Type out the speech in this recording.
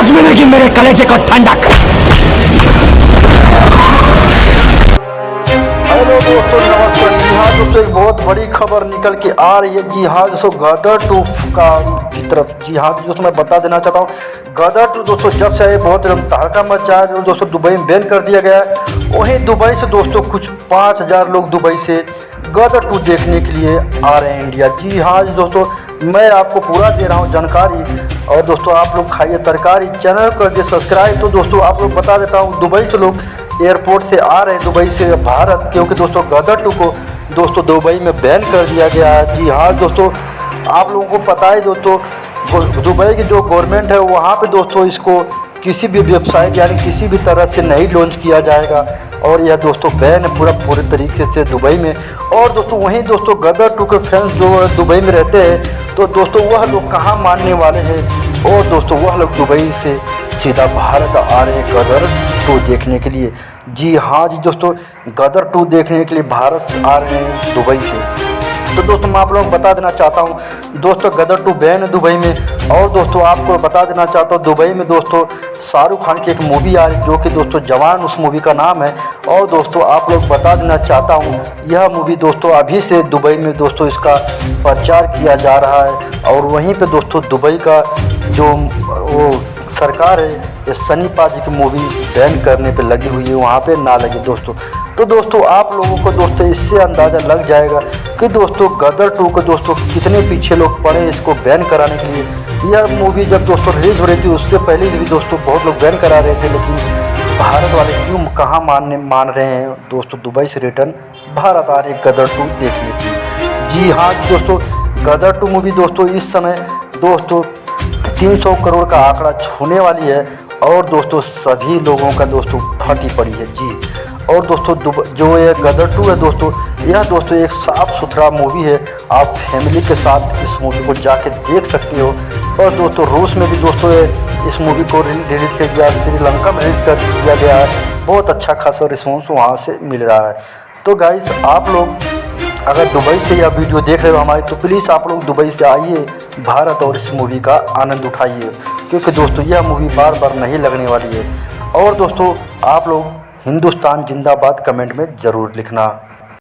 समझ में नहीं मेरे कलेजे को ठंडा कर। हेलो दोस्तों, नमस्कार। जी हाँ दोस्तों, एक बहुत बड़ी खबर निकल के आ रही है। जी हाँ दोस्तों, गदर 2 की तरफ। जी हाँ दोस्तों, मैं बता देना चाहता हूँ, गदर 2 दोस्तों जब से आए बहुत तहलका मचा है। दोस्तों दुबई में बैन कर दिया गया है। वहीं दुबई से दोस्तों कुछ 5000 लोग दुबई से गदर 2 देखने के लिए आ रहे हैं इंडिया। जी हाँ दोस्तों, मैं आपको पूरा दे रहा हूँ जानकारी। और दोस्तों आप लोग खाइए तरकारी, चैनल कर दिए सब्सक्राइब। तो दोस्तों आप लोग बता देता हूँ, दुबई से लोग एयरपोर्ट से आ रहे हैं, दुबई से भारत, क्योंकि दोस्तों गदर 2 को दोस्तों दुबई में बैन कर दिया गया है। जी हाँ दोस्तों, आप लोगों को पता है दोस्तों, दुबई की जो गवर्नमेंट है वहाँ पे दोस्तों इसको किसी भी वेबसाइट यानी किसी भी तरह से नहीं लॉन्च किया जाएगा। और यह दोस्तों बैन है पूरे तरीके से दुबई में। और दोस्तों वहीं दोस्तों गदर 2 के फैंस जो दुबई में रहते हैं, तो दोस्तों वह लोग कहाँ मानने वाले हैं। और दोस्तों वह लोग दुबई से सीधा भारत आ रहे हैं गदर 2 देखने के लिए। जी हाँ जी दोस्तों, गदर 2 देखने के लिए भारत से आ रहे हैं दुबई से। तो दोस्तों मैं आप लोगों को बता देना चाहता हूँ, दोस्तों गदर 2 बैन है दुबई में। और दोस्तों आपको बता देना चाहता हूँ, दुबई में दोस्तों शाहरुख खान की एक मूवी आ रही जो कि दोस्तों जवान उस मूवी का नाम है। और दोस्तों आप लोग बता देना चाहता हूँ, यह मूवी दोस्तों अभी से दुबई में दोस्तों इसका प्रचार किया जा रहा है। और वहीं पे दोस्तों दुबई का जो वो सरकार है, ये सनी पाजी की मूवी बैन करने पे लगी हुई है, वहाँ पे ना लगे दोस्तों। तो दोस्तों आप लोगों को दोस्तों इससे अंदाज़ा लग जाएगा कि दोस्तों गदर 2 को दोस्तों कितने पीछे लोग पड़े इसको बैन कराने के लिए। यह मूवी जब दोस्तों रिलीज हो रही थी उससे पहले भी दोस्तों बहुत लोग बैन करा रहे थे, लेकिन भारत वाले क्यों कहाँ मान रहे हैं दोस्तों, दुबई से रिटर्न भारत आ रहे गदर 2 देखने की। जी हाँ दोस्तों, गदर 2 मूवी दोस्तों इस समय दोस्तों 300 करोड़ का आंकड़ा छूने वाली है। और दोस्तों सभी लोगों का दोस्तों फटी पड़ी है जी। और दोस्तों जो ये गदर 2 है दोस्तों, यह दोस्तों एक साफ़ सुथरा मूवी है। आप फैमिली के साथ इस मूवी को जाके देख सकते हो। और दोस्तों रूस में भी दोस्तों इस मूवी को रिलीज किया गया, श्रीलंका में रिलीज कर दिया गया है। बहुत अच्छा खासा रिस्पॉन्स वहाँ से मिल रहा है। तो गाइस आप लोग अगर दुबई से यह वीडियो देख रहे हो हमारे, तो प्लीज़ आप लोग दुबई से आइए भारत और इस मूवी का आनंद उठाइए, क्योंकि दोस्तों यह मूवी बार बार नहीं लगने वाली है। और दोस्तों आप लोग हिंदुस्तान जिंदाबाद कमेंट में ज़रूर लिखना।